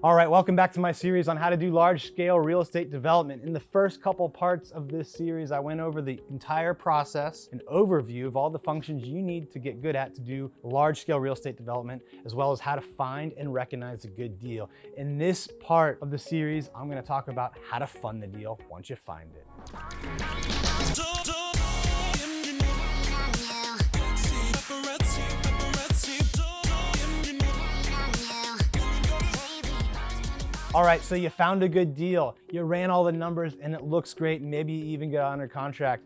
All right, welcome back to my series on how to do large-scale real estate development. In the first couple parts of this series, I went over the entire process, an overview of all the functions you need to get good at to do large-scale real estate development, as well as how to find and recognize a good deal. In this part of the series, I'm gonna talk about how to fund the deal once you find it. All right, so you found a good deal. You ran all the numbers and it looks great. Maybe you even got under contract.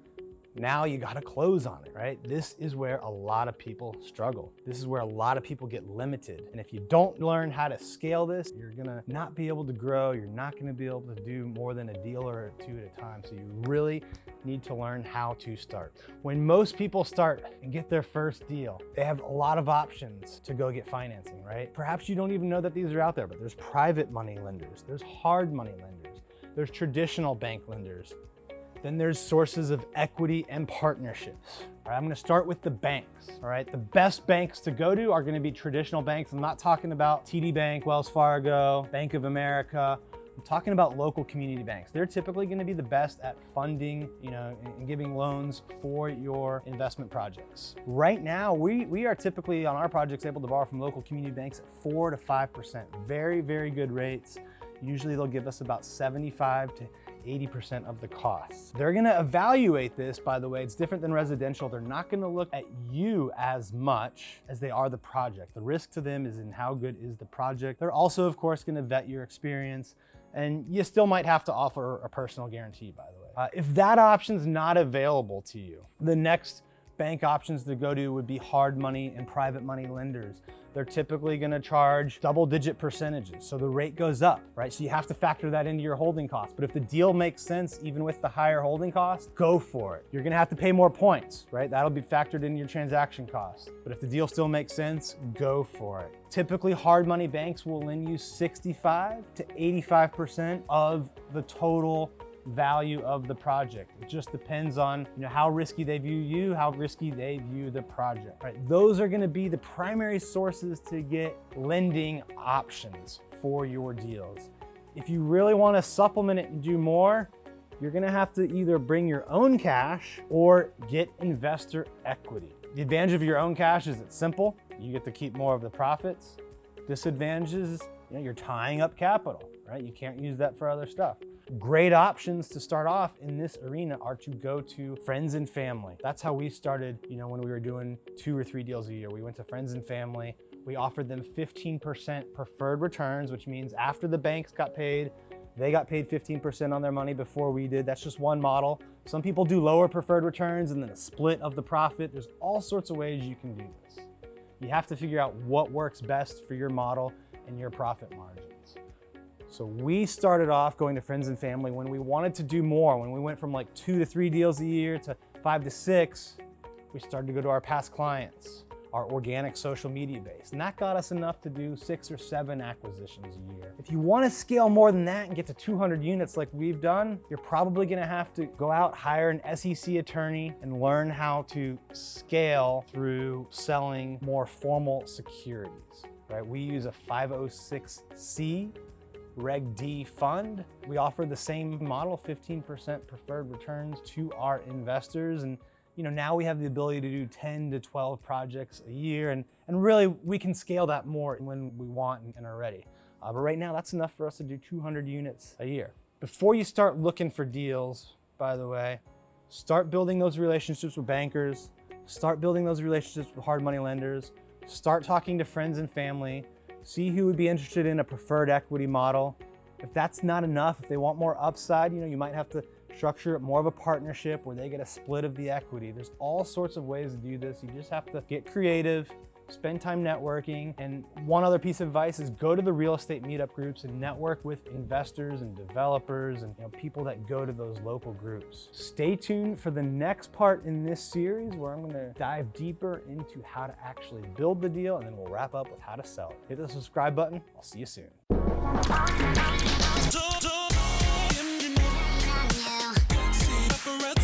Now you gotta close on it, right? This is where a lot of people struggle. This is where a lot of people get limited. And if you don't learn how to scale this, you're gonna not be able to grow. You're not gonna be able to do more than a deal or two at a time. So you really need to learn how to start. When most people start and get their first deal, they have a lot of options to go get financing, right? Perhaps you don't even know that these are out there, but there's private money lenders, there's hard money lenders, there's traditional bank lenders. Then there's sources of equity and partnerships. All right, I'm gonna start with the banks. All right, the best banks to go to are gonna be traditional banks. I'm not talking about TD Bank, Wells Fargo, Bank of America. I'm talking about local community banks. They're typically gonna be the best at funding, and giving loans for your investment projects. Right now, we are typically on our projects able to borrow from local community banks at 4 to 5%. Very, very good rates. Usually they'll give us about 75 to 80% of the costs. They're gonna evaluate this, by the way, it's different than residential. They're not gonna look at you as much as they are the project. The risk to them is in how good is the project. They're also, of course, gonna vet your experience, and you still might have to offer a personal guarantee, by the way. If that option's not available to you, the next bank options to go to would be hard money and private money lenders. They're typically gonna charge double-digit percentages, so the rate goes up, right? So you have to factor that into your holding cost. But if the deal makes sense, even with the higher holding cost, go for it. You're gonna have to pay more points, right? That'll be factored into your transaction cost. But if the deal still makes sense, go for it. Typically, hard money banks will lend you 65 to 85% of the total value of the project. It just depends on how risky they view you, how risky they view the project. Right? Those are going to be the primary sources to get lending options for your deals. If you really want to supplement it and do more, you're going to have to either bring your own cash or get investor equity. The advantage of your own cash is it's simple. You get to keep more of the profits. Disadvantage is you're tying up capital, right? You can't use that for other stuff. Great options to start off in this arena are to go to friends and family. That's how we started, when we were doing 2 or 3 deals a year. We went to friends and family. We offered them 15% preferred returns, which means after the banks got paid, they got paid 15% on their money before we did. That's just one model. Some people do lower preferred returns and then a split of the profit. There's all sorts of ways you can do this. You have to figure out what works best for your model and your profit margins. So we started off going to friends and family when we wanted to do more. When we went from like 2 to 3 deals a year to 5 to 6, we started to go to our past clients, our organic social media base. And that got us enough to do 6 or 7 acquisitions a year. If you want to scale more than that and get to 200 units like we've done, you're probably going to have to go out, hire an SEC attorney and learn how to scale through selling more formal securities, right? We use a 506C Reg D fund. We offer the same model, 15% preferred returns to our investors. And now we have the ability to do 10 to 12 projects a year. And really we can scale that more when we want and are ready. But right now that's enough for us to do 200 units a year. Before you start looking for deals, by the way, start building those relationships with bankers, start building those relationships with hard money lenders, start talking to friends and family, see who would be interested in a preferred equity model. If that's not enough, if they want more upside, you might have to structure more of a partnership where they get a split of the equity. There's all sorts of ways to do this. You just have to get creative, spend time networking. And one other piece of advice is go to the real estate meetup groups and network with investors and developers and people that go to those local groups. Stay tuned for the next part in this series where I'm gonna dive deeper into how to actually build the deal, and then we'll wrap up with how to sell it. Hit the subscribe button. I'll see you soon. Separate